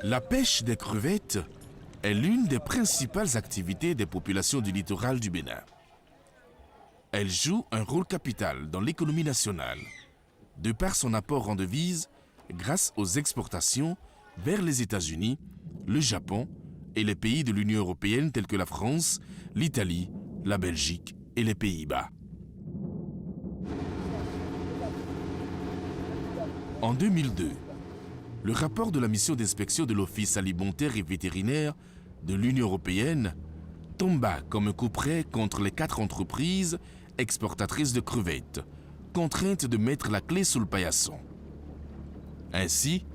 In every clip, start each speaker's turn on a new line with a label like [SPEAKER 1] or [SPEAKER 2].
[SPEAKER 1] La pêche des crevettes est l'une des principales activités des populations du littoral du Bénin. Elle joue un rôle capital dans l'économie nationale, de par son apport en devises grâce aux exportations vers les États-Unis, le Japon et les pays de l'Union européenne tels que la France, l'Italie, la Belgique et les Pays-Bas. En 2002, le rapport de la mission d'inspection de l'Office alimentaire et vétérinaire de l'Union européenne tomba comme un coup près contre les 4 entreprises exportatrices de crevettes, contraintes de mettre la clé sous le paillasson. Ainsi,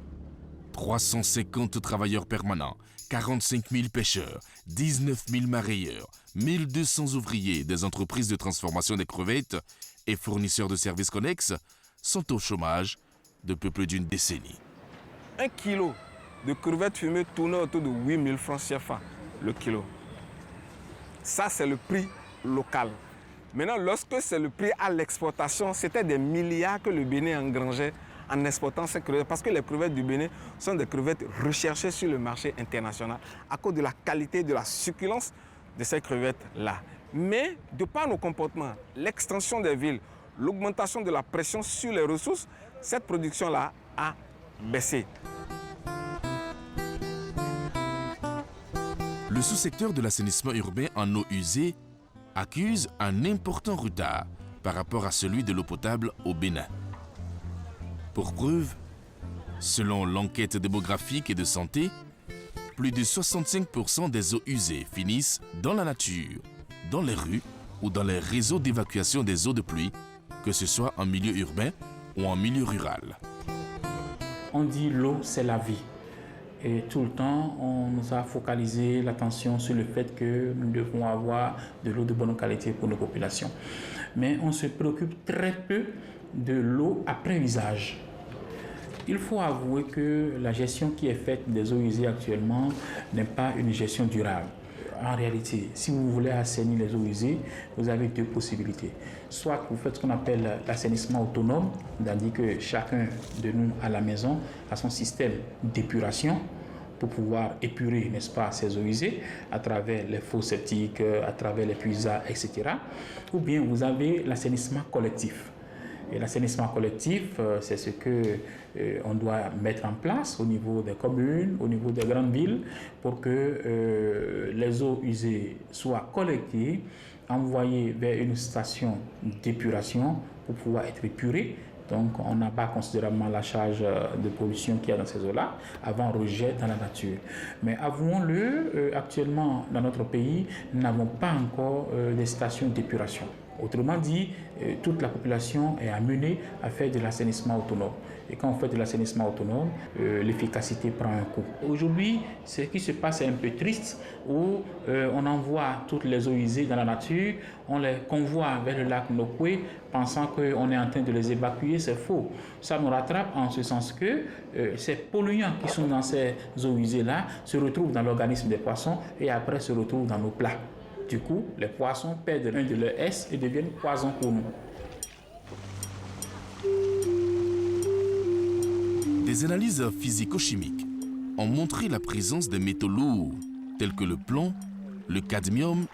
[SPEAKER 1] 350 travailleurs permanents, 45 000 pêcheurs, 19 000 mareyeurs, 1 200 ouvriers des entreprises de transformation des crevettes et fournisseurs de services connexes sont au chômage depuis plus d'une décennie.
[SPEAKER 2] 1 kilo de crevettes fumées tournait autour de 8 000 francs CFA le kilo. Ça, c'est le prix local. Maintenant, lorsque c'est le prix à l'exportation, c'était des milliards que le Bénin engrangeait en exportant ces crevettes, parce que les crevettes du Bénin sont des crevettes recherchées sur le marché international à cause de la qualité, de la succulence de ces crevettes-là. Mais de par nos comportements, l'extension des villes, l'augmentation de la pression sur les ressources, cette production-là a baissé.
[SPEAKER 1] Le sous-secteur de l'assainissement urbain en eau usée accuse un important retard par rapport à celui de l'eau potable au Bénin. Pour preuve, selon l'enquête démographique et de santé, plus de 65% des eaux usées finissent dans la nature, dans les rues ou dans les réseaux d'évacuation des eaux de pluie, que ce soit en milieu urbain ou en milieu rural.
[SPEAKER 3] On dit l'eau, c'est la vie. Et tout le temps, on nous a focalisé l'attention sur le fait que nous devons avoir de l'eau de bonne qualité pour nos populations. Mais on se préoccupe très peu de l'eau après usage. Il faut avouer que la gestion qui est faite des eaux usées actuellement n'est pas une gestion durable. En réalité, si vous voulez assainir les eaux usées, vous avez 2 possibilités. Soit vous faites ce qu'on appelle l'assainissement autonome, c'est-à-dire que chacun de nous à la maison a son système d'épuration pour pouvoir épurer, n'est-ce pas, ces eaux usées à travers les fosses septiques, à travers les puisards, etc. Ou bien vous avez l'assainissement collectif. Et l'assainissement collectif, c'est ce qu'on doit mettre en place au niveau des communes, au niveau des grandes villes, pour que les eaux usées soient collectées, envoyées vers une station d'épuration pour pouvoir être épurées. Donc, on abat considérablement la charge de pollution qu'il y a dans ces eaux-là avant rejet dans la nature. Mais avouons-le, actuellement, dans notre pays, nous n'avons pas encore des stations d'épuration. Autrement dit, toute la population est amenée à faire de l'assainissement autonome. Et quand on fait de l'assainissement autonome, l'efficacité prend un coup. Aujourd'hui, ce qui se passe est un peu triste, où on envoie toutes les eaux usées dans la nature, on les convoie vers le lac Nokwe, pensant qu'on est en train de les évacuer. C'est faux. Ça nous rattrape en ce sens que ces polluants qui sont dans ces eaux usées-là se retrouvent dans l'organisme des poissons et après se retrouvent dans nos plats. Du coup, les poissons perdent un de leurs S et deviennent poison pour nous.
[SPEAKER 1] Des analyses physico-chimiques ont montré la présence de métaux lourds tels que le plomb, le cadmium,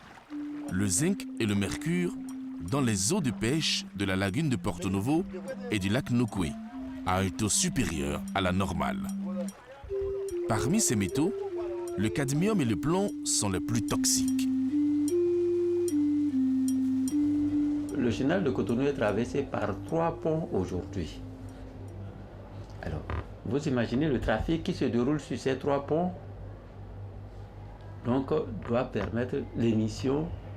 [SPEAKER 1] le zinc et le mercure dans les eaux de pêche de la lagune de Porto Novo et du lac Nokwe à un taux supérieur à la normale. Parmi ces métaux, le cadmium et le plomb sont les plus toxiques.
[SPEAKER 4] Le chenal de Cotonou est traversé par 3 ponts aujourd'hui. Alors, vous imaginez le trafic qui se déroule sur ces 3 ponts, donc doit permettre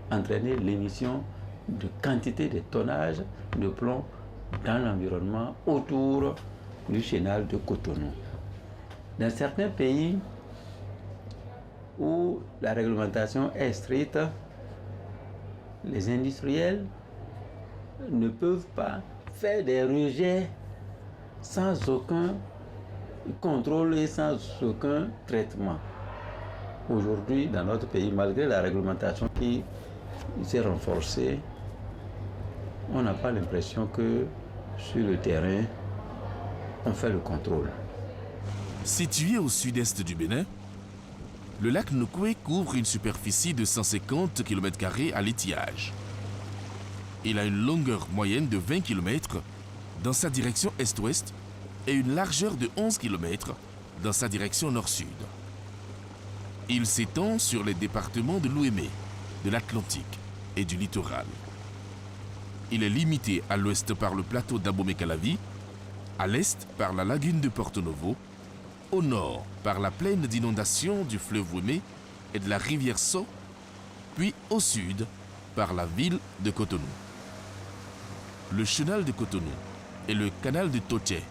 [SPEAKER 4] entraîner l'émission de quantité de tonnage de plomb dans l'environnement autour du chenal de Cotonou. Dans certains pays où la réglementation est stricte, les industriels ne peuvent pas faire des rejets sans aucun contrôle et sans aucun traitement. Aujourd'hui, dans notre pays, malgré la réglementation qui s'est renforcée, on n'a pas l'impression que sur le terrain, on fait le contrôle.
[SPEAKER 1] Situé au sud-est du Bénin, le lac Nokoué couvre une superficie de 150 km² à l'étiage. Il a une longueur moyenne de 20 km dans sa direction est-ouest et une largeur de 11 km dans sa direction nord-sud. Il s'étend sur les départements de l'Ouémé, de l'Atlantique et du littoral. Il est limité à l'ouest par le plateau d'Abomey-Calavi, à l'est par la lagune de Porto Novo, au nord par la plaine d'inondation du fleuve Ouémé et de la rivière So, puis au sud par la ville de Cotonou. Le chenal de Cotonou et le canal de Totié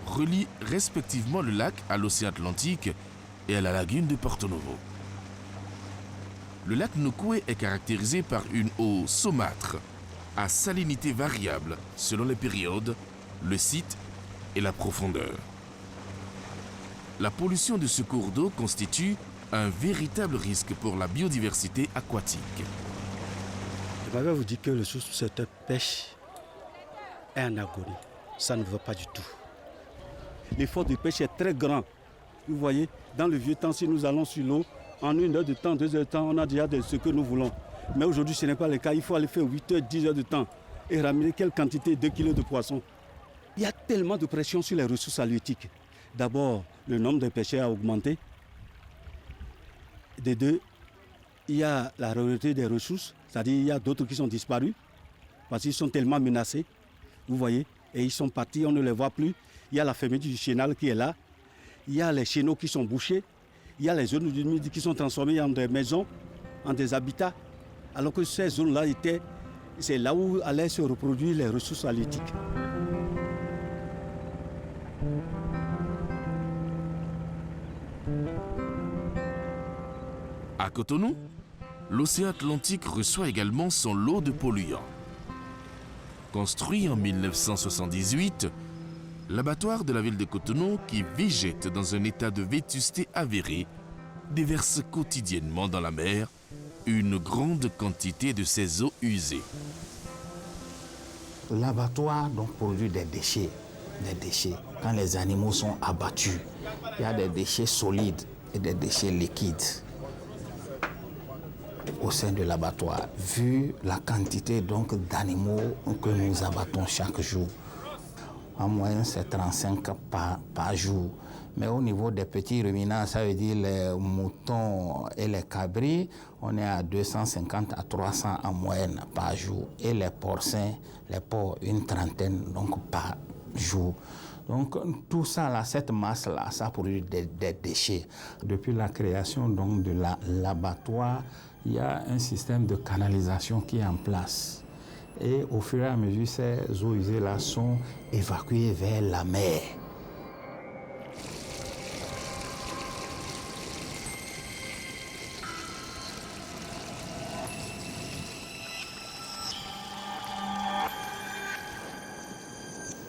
[SPEAKER 1] relient respectivement le lac à l'océan Atlantique et à la lagune de Porto Novo. Le lac Nokoué est caractérisé par une eau saumâtre, à salinité variable selon les périodes, le site et la profondeur. La pollution de ce cours d'eau constitue un véritable risque pour la biodiversité aquatique.
[SPEAKER 5] Je vais vous dire que le secteur pêche est en agonie. Ça ne va pas du tout. L'effort de pêche est très grand. Vous voyez, dans le vieux temps, si nous allons sur l'eau, en 1 heure de temps, 2 heures de temps, on a déjà ce que nous voulons. Mais aujourd'hui, ce n'est pas le cas. Il faut aller faire 8 heures, 10 heures de temps et ramener quelle quantité, 2 kilos de poissons. Il y a tellement de pression sur les ressources halieutiques. D'abord, le nombre de pêcheurs a augmenté. De deux, il y a la rareté des ressources, c'est-à-dire il y a d'autres qui sont disparus parce qu'ils sont tellement menacés. Vous voyez, et ils sont partis, on ne les voit plus. Il y a la fermeture du chenal qui est là. Il y a les chéneaux qui sont bouchés. Il y a les zones humides qui sont transformées en des maisons, en des habitats. Alors que ces zones-là c'est là où allaient se reproduire les ressources halieutiques.
[SPEAKER 1] À Cotonou, l'océan Atlantique reçoit également son lot de polluants. Construit en 1978, l'abattoir de la ville de Cotonou, qui végète dans un état de vétusté avéré, déverse quotidiennement dans la mer une grande quantité de ces eaux usées.
[SPEAKER 6] L'abattoir donc produit des déchets. Quand les animaux sont abattus, il y a des déchets solides et des déchets liquides au sein de l'abattoir, vu la quantité donc d'animaux que nous abattons chaque jour. En moyenne, c'est 35 par jour. Mais au niveau des petits ruminants, ça veut dire les moutons et les cabris, on est à 250 à 300 en moyenne par jour. Et les porcins, les porcs, une trentaine donc par jour. Donc tout ça, là, cette masse-là, ça produit des déchets. Depuis la création donc, de l'abattoir, il y a un système de canalisation qui est en place. Et au fur et à mesure, ces eaux usées-là sont évacuées vers la mer.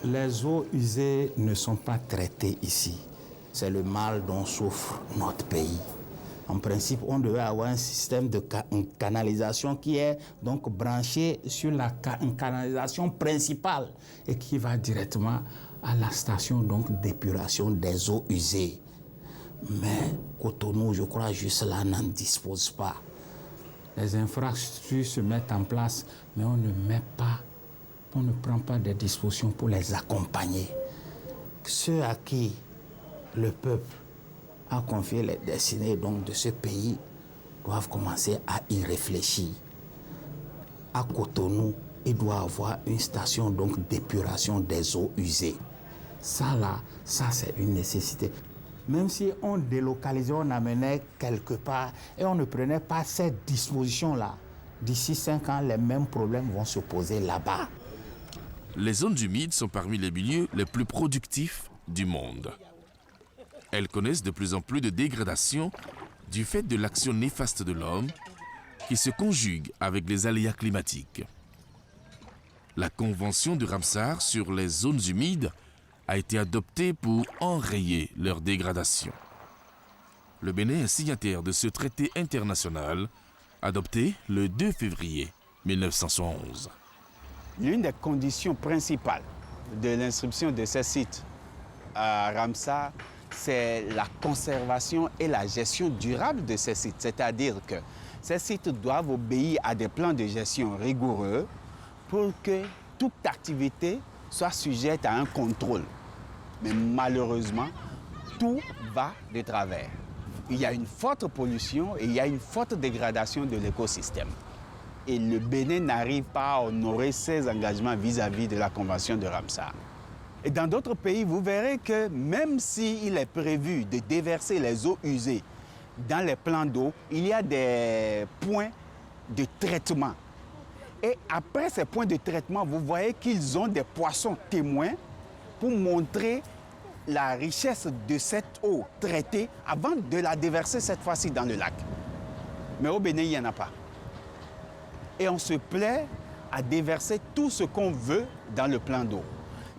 [SPEAKER 6] Les eaux usées ne sont pas traitées ici. C'est le mal dont souffre notre pays. En principe, on devait avoir un système de canalisation qui est donc branché sur la canalisation principale et qui va directement à la station d'épuration des eaux usées. Mais Cotonou, je crois, juste là, n'en dispose pas. Les infrastructures se mettent en place, mais on ne prend pas des dispositions pour les accompagner. Ceux à qui le peuple a confié les destinées donc, de ce pays doivent commencer à y réfléchir. À Cotonou, il doit y avoir une station d'épuration des eaux usées. Ça là, ça c'est une nécessité. Même si on délocalisait, on amenait quelque part et on ne prenait pas cette disposition-là, d'ici 5 ans, les mêmes problèmes vont se poser là-bas.
[SPEAKER 1] Les zones humides sont parmi les milieux les plus productifs du monde. Elles connaissent de plus en plus de dégradation du fait de l'action néfaste de l'homme qui se conjugue avec les aléas climatiques. La convention de Ramsar sur les zones humides a été adoptée pour enrayer leur dégradation. Le Bénin est signataire de ce traité international adopté le 2 février 1971.
[SPEAKER 7] L'une des conditions principales de l'inscription de ces sites à Ramsar, c'est la conservation et la gestion durable de ces sites. C'est-à-dire que ces sites doivent obéir à des plans de gestion rigoureux pour que toute activité soit sujette à un contrôle. Mais malheureusement, tout va de travers. Il y a une forte pollution et il y a une forte dégradation de l'écosystème. Et le Bénin n'arrive pas à honorer ses engagements vis-à-vis de la Convention de Ramsar. Et dans d'autres pays, vous verrez que même s'il est prévu de déverser les eaux usées dans les plans d'eau, il y a des points de traitement. Et après ces points de traitement, vous voyez qu'ils ont des poissons témoins pour montrer la richesse de cette eau traitée avant de la déverser cette fois-ci dans le lac. Mais au Bénin, il n'y en a pas. Et on se plaît à déverser tout ce qu'on veut dans le plan d'eau.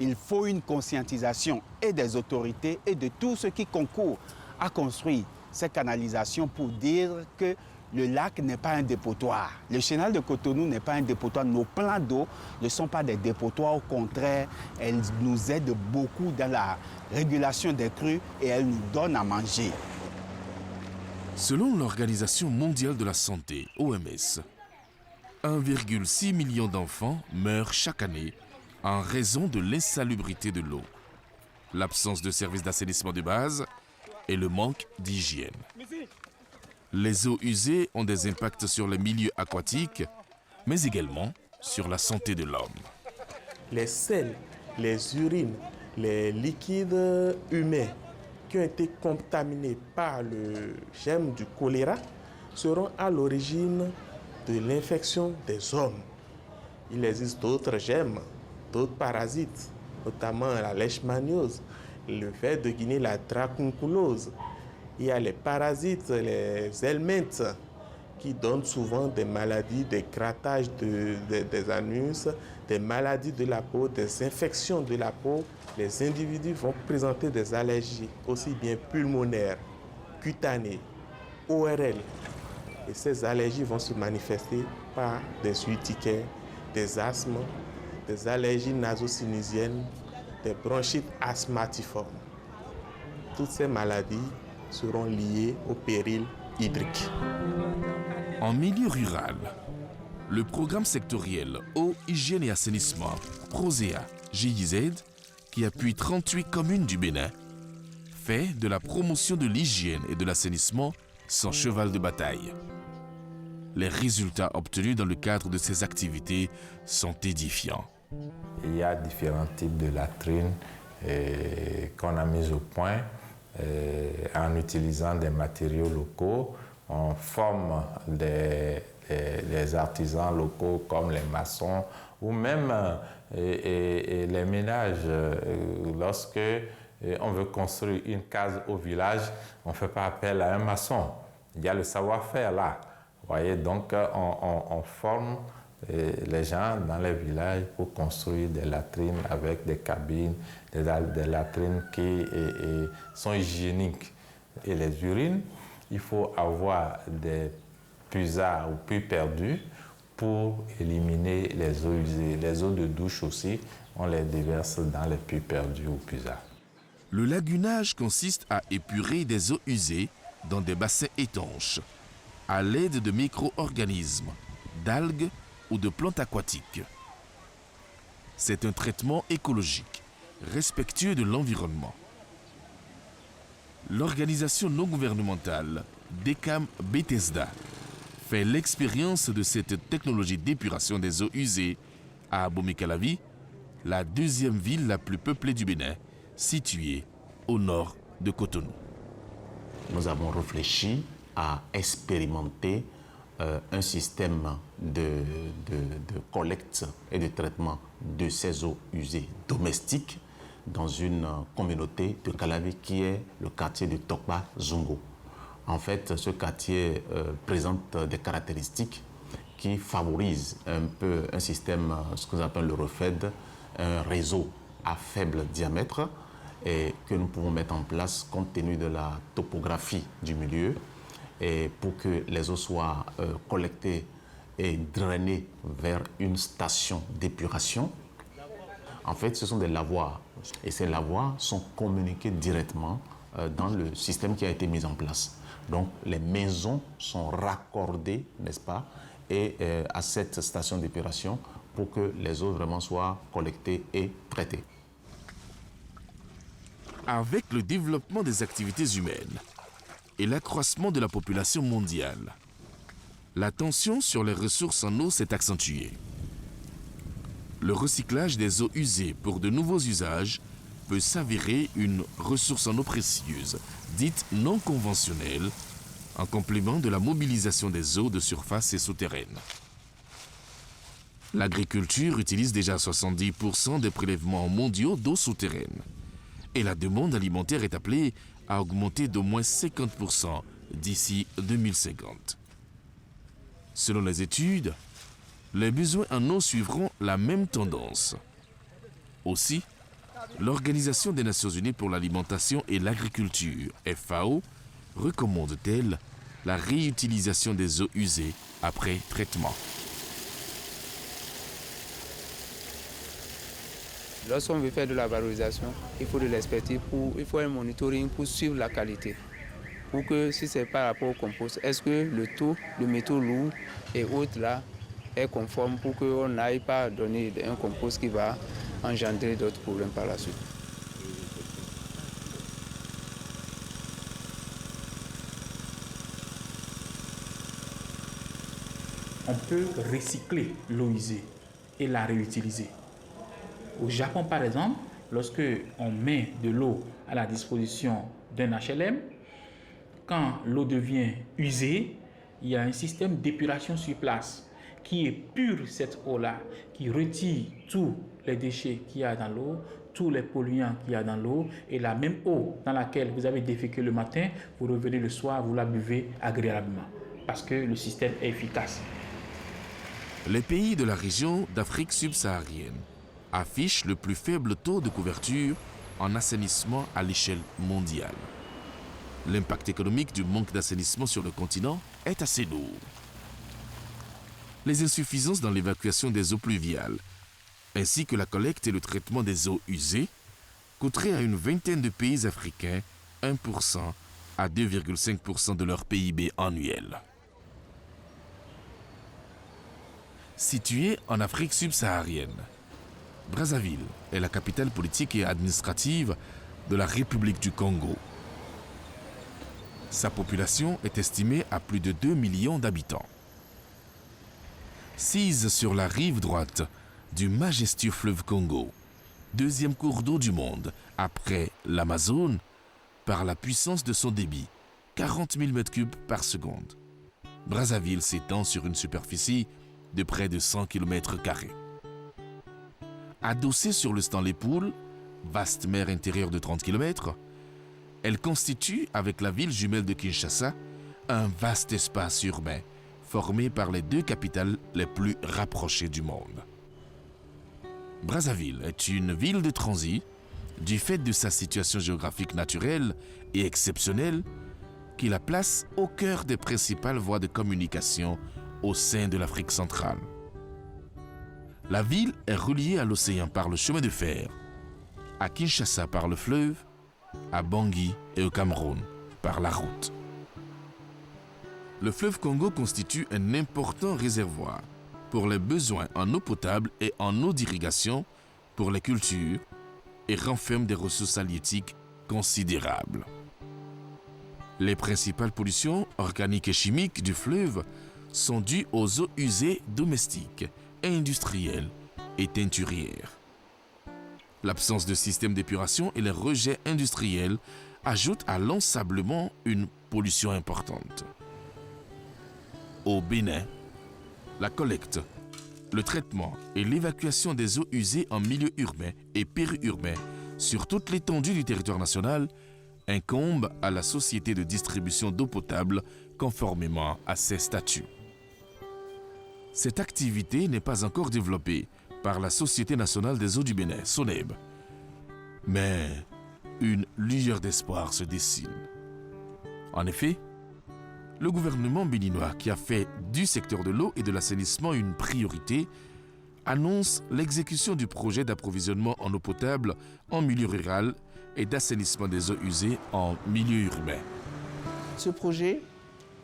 [SPEAKER 7] Il faut une conscientisation et des autorités et de tous ceux qui concourent à construire ces canalisations pour dire que le lac n'est pas un dépotoir. Le chenal de Cotonou n'est pas un dépotoir. Nos plans d'eau ne sont pas des dépotoirs. Au contraire, elles nous aident beaucoup dans la régulation des crues et elles nous donnent à manger.
[SPEAKER 1] Selon l'Organisation mondiale de la santé, OMS, 1,6 million d'enfants meurent chaque année en raison de l'insalubrité de l'eau, l'absence de services d'assainissement de base et le manque d'hygiène. Les eaux usées ont des impacts sur les milieux aquatiques, mais également sur la santé de l'homme.
[SPEAKER 8] Les selles, les urines, les liquides humains qui ont été contaminés par le germe du choléra seront à l'origine de l'infection des hommes. Il existe d'autres germes, d'autres parasites, notamment la leishmaniose, le fait de Guinée, la dracunculose. Il y a les parasites, les helminths, qui donnent souvent des maladies, des grattages des anus, des maladies de la peau, des infections de la peau. Les individus vont présenter des allergies, aussi bien pulmonaires, cutanées, ORL. Et ces allergies vont se manifester par des urticaires, des asthmes, des allergies nasosinusiennes, des bronchites asthmatiformes. Toutes ces maladies seront liées au péril hydrique.
[SPEAKER 1] En milieu rural, le programme sectoriel Eau, Hygiène et Assainissement, PROSEA, GIZ, qui appuie 38 communes du Bénin, fait de la promotion de l'hygiène et de l'assainissement son cheval de bataille. Les résultats obtenus dans le cadre de ces activités sont édifiants.
[SPEAKER 9] Il y a différents types de latrines qu'on a mis au point en utilisant des matériaux locaux. On forme des artisans locaux comme les maçons ou même les ménages. Lorsque on veut construire une case au village, on ne fait pas appel à un maçon. Il y a le savoir-faire là. Vous voyez, donc on forme les gens dans les villages pour construire des latrines avec des cabines, des latrines qui sont hygiéniques. Et les urines, il faut avoir des puisards ou puits perdus pour éliminer les eaux usées. Les eaux de douche aussi, on les déverse dans les puits perdus ou puisards.
[SPEAKER 1] Le lagunage consiste à épurer des eaux usées dans des bassins étanches à l'aide de micro-organismes, d'algues ou de plantes aquatiques. C'est un traitement écologique, respectueux de l'environnement. L'organisation non gouvernementale DECAM Bethesda fait l'expérience de cette technologie d'épuration des eaux usées à Abomey-Calavi, la deuxième ville la plus peuplée du Bénin, située au nord de Cotonou.
[SPEAKER 10] Nous avons réfléchi à expérimenter un système de collecte et de traitement de ces eaux usées domestiques dans une communauté de Calavi qui est le quartier de Tokba Zungo. En fait, ce quartier présente des caractéristiques qui favorisent un peu un système, ce que nous appelons le REFED, un réseau à faible diamètre et que nous pouvons mettre en place compte tenu de la topographie du milieu et pour que les eaux soient collectées et drainées vers une station d'épuration. En fait, ce sont des lavoirs et ces lavoirs sont communiqués directement dans le système qui a été mis en place. Donc les maisons sont raccordées, n'est-ce pas, à cette station d'épuration pour que les eaux vraiment soient collectées et traitées.
[SPEAKER 1] Avec le développement des activités humaines et l'accroissement de la population mondiale, la tension sur les ressources en eau s'est accentuée. Le recyclage des eaux usées pour de nouveaux usages peut s'avérer une ressource en eau précieuse, dite non conventionnelle, en complément de la mobilisation des eaux de surface et souterraines. L'agriculture utilise déjà 70% des prélèvements mondiaux d'eau souterraine. Et la demande alimentaire est appelée à augmenter d'au moins 50% d'ici 2050. Selon les études, les besoins en eau suivront la même tendance. Aussi, l'Organisation des Nations Unies pour l'alimentation et l'agriculture, FAO, recommande-t-elle la réutilisation des eaux usées après traitement.
[SPEAKER 11] Lorsqu'on veut faire de la valorisation, il faut de l'expertise, il faut un monitoring pour suivre la qualité. Pour que si c'est par rapport au compost, est-ce que le taux de métaux lourds et autres là est conforme pour qu'on n'aille pas donner un compost qui va engendrer d'autres problèmes par la suite.
[SPEAKER 3] On peut recycler l'eau usée et la réutiliser. Au Japon, par exemple, lorsque on met de l'eau à la disposition d'un HLM, quand l'eau devient usée, il y a un système d'épuration sur place qui épure cette eau-là, qui retire tous les déchets qu'il y a dans l'eau, tous les polluants qu'il y a dans l'eau, et la même eau dans laquelle vous avez déféqué le matin, vous revenez le soir, vous la buvez agréablement, parce que le système est efficace.
[SPEAKER 1] Les pays de la région d'Afrique subsaharienne affichent le plus faible taux de couverture en assainissement à l'échelle mondiale. L'impact économique du manque d'assainissement sur le continent est assez lourd. Les insuffisances dans l'évacuation des eaux pluviales, ainsi que la collecte et le traitement des eaux usées, coûteraient à une vingtaine de pays africains 1% à 2,5% de leur PIB annuel. Située en Afrique subsaharienne, Brazzaville est la capitale politique et administrative de la République du Congo. Sa population est estimée à plus de 2 millions d'habitants. Sise sur la rive droite du majestueux fleuve Congo, deuxième cours d'eau du monde après l'Amazone, par la puissance de son débit, 40 000 m3 par seconde. Brazzaville s'étend sur une superficie de près de 100 km². Adossée sur le Stanley Pool, vaste mer intérieure de 30 km, elle constitue, avec la ville jumelle de Kinshasa, un vaste espace urbain formé par les deux capitales les plus rapprochées du monde. Brazzaville est une ville de transit du fait de sa situation géographique naturelle et exceptionnelle qui la place au cœur des principales voies de communication au sein de l'Afrique centrale. La ville est reliée à l'océan par le chemin de fer, à Kinshasa par le fleuve, à Bangui et au Cameroun par la route. Le fleuve Congo constitue un important réservoir pour les besoins en eau potable et en eau d'irrigation pour les cultures et renferme des ressources halieutiques considérables. Les principales pollutions organiques et chimiques du fleuve sont dues aux eaux usées domestiques, industrielles et teinturières. L'absence de système d'épuration et les rejets industriels ajoutent à l'ensablement une pollution importante. Au Bénin, la collecte, le traitement et l'évacuation des eaux usées en milieu urbain et périurbain sur toute l'étendue du territoire national incombent à la Société de distribution d'eau potable conformément à ses statuts. Cette activité n'est pas encore développée par la Société nationale des eaux du Bénin, SONEB. Mais une lueur d'espoir se dessine. En effet, le gouvernement béninois, qui a fait du secteur de l'eau et de l'assainissement une priorité, annonce l'exécution du projet d'approvisionnement en eau potable en milieu rural et d'assainissement des eaux usées en milieu urbain.
[SPEAKER 7] Ce projet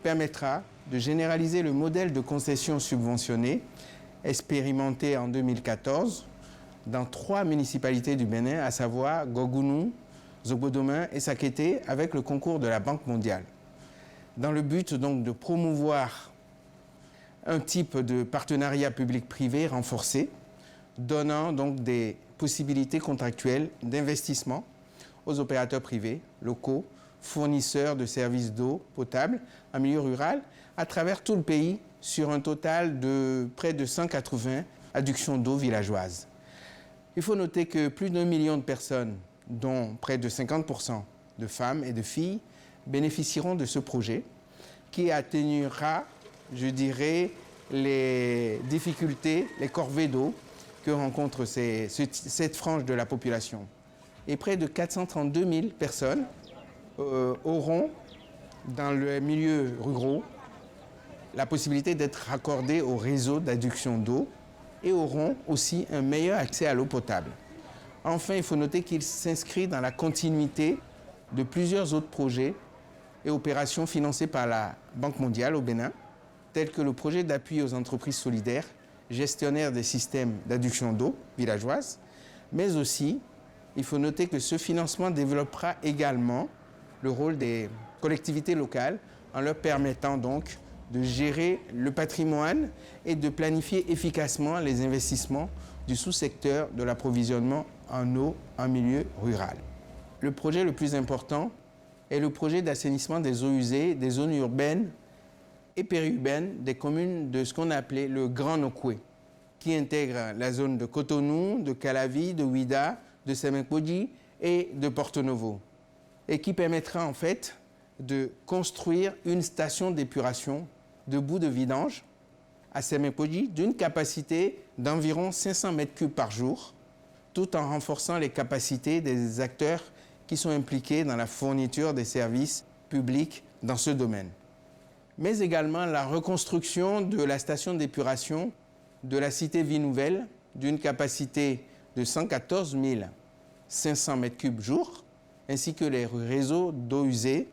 [SPEAKER 7] permettra de généraliser le modèle de concession subventionnée expérimenté en 2014 dans 3 municipalités du Bénin, à savoir Gogounou, Zogbodomin et Sakété, avec le concours de la Banque mondiale. Dans le but donc de promouvoir un type de partenariat public-privé renforcé, donnant donc des possibilités contractuelles d'investissement aux opérateurs privés, locaux, fournisseurs de services d'eau potable en milieu rural à travers tout le pays sur un total de près de 180 adductions d'eau villageoises. Il faut noter que plus d'1 million de personnes, dont près de 50% de femmes et de filles, bénéficieront de ce projet qui atténuera, je dirais, les difficultés, les corvées d'eau que rencontre cette frange de la population. Et près de 432 000 personnes auront, dans le milieu rural, la possibilité d'être raccordées au réseau d'adduction d'eau et auront aussi un meilleur accès à l'eau potable. Enfin, il faut noter qu'il s'inscrit dans la continuité de plusieurs autres projets et opérations financées par la Banque mondiale au Bénin, tels que le projet d'appui aux entreprises solidaires, gestionnaires des systèmes d'adduction d'eau villageoise, mais aussi, il faut noter que ce financement développera également le rôle des collectivités locales en leur permettant donc de gérer le patrimoine et de planifier efficacement les investissements du sous-secteur de l'approvisionnement en eau en milieu rural. Le projet le plus important est le projet d'assainissement des eaux usées des zones urbaines et périurbaines des communes de ce qu'on a appelé le Grand Nokoué, qui intègre la zone de Cotonou, de Calavi, de Ouida, de Semenkoji et de Porto Novo, et qui permettra en fait de construire une station d'épuration de boue de vidange à Semenkoji d'une capacité d'environ 500 mètres cubes par jour, tout en renforçant les capacités des acteurs qui sont impliqués dans la fourniture des services publics dans ce domaine. Mais également la reconstruction de la station d'épuration de la cité Vie Nouvelle d'une capacité de 114 500 mètres cubes jour, ainsi que les réseaux d'eau usée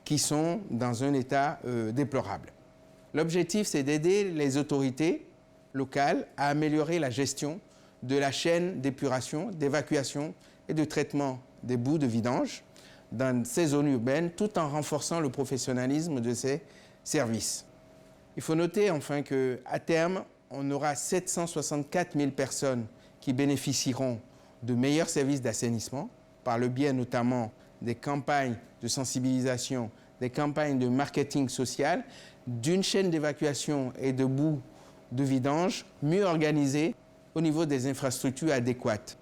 [SPEAKER 7] qui sont dans un état déplorable. L'objectif, c'est d'aider les autorités locales à améliorer la gestion de la chaîne d'épuration, d'évacuation et de traitement des boues de vidange dans ces zones urbaines, tout en renforçant le professionnalisme de ces services. Il faut noter enfin qu'à terme, on aura 764 000 personnes qui bénéficieront de meilleurs services d'assainissement par le biais notamment des campagnes de sensibilisation, des campagnes de marketing social, d'une chaîne d'évacuation et de boue de vidange mieux organisée au niveau des infrastructures adéquates.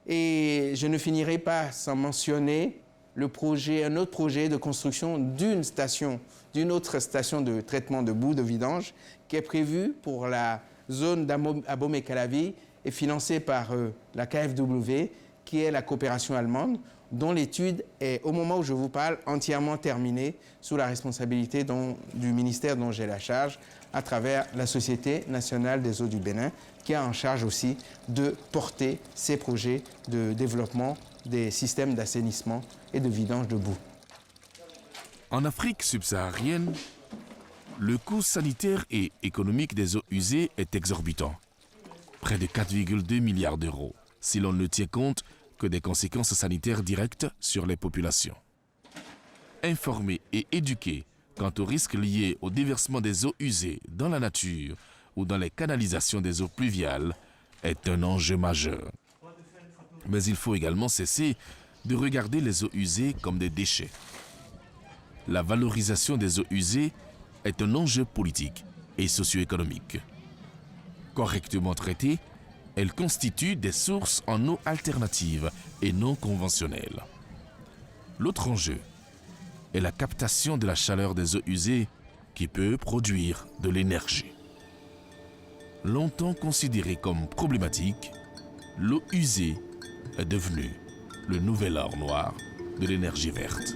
[SPEAKER 7] Et je ne finirai pas sans mentionner un autre projet de construction d'une autre station de traitement de boue de vidange qui est prévu pour la zone d'Abomey-Calavi et financée par la KfW, qui est la coopération allemande, dont l'étude est, au moment où je vous parle, entièrement terminée sous la responsabilité du ministère dont j'ai la charge, à travers la Société nationale des eaux du Bénin, qui a en charge aussi de porter ces projets de développement des systèmes d'assainissement et de vidange de boue.
[SPEAKER 1] En Afrique subsaharienne, le coût sanitaire et économique des eaux usées est exorbitant. Près de 4,2 milliards d'euros, si l'on ne tient compte que des conséquences sanitaires directes sur les populations. Informer et éduquer quant aux risques liés au déversement des eaux usées dans la nature ou dans les canalisations des eaux pluviales est un enjeu majeur. Mais il faut également cesser de regarder les eaux usées comme des déchets. La valorisation des eaux usées est un enjeu politique et socio-économique. Correctement traitées, elles constituent des sources en eau alternatives et non conventionnelles. L'autre enjeu est la captation de la chaleur des eaux usées qui peut produire de l'énergie. Longtemps considérée comme problématique, l'eau usée est devenue le nouvel or noir de l'énergie verte.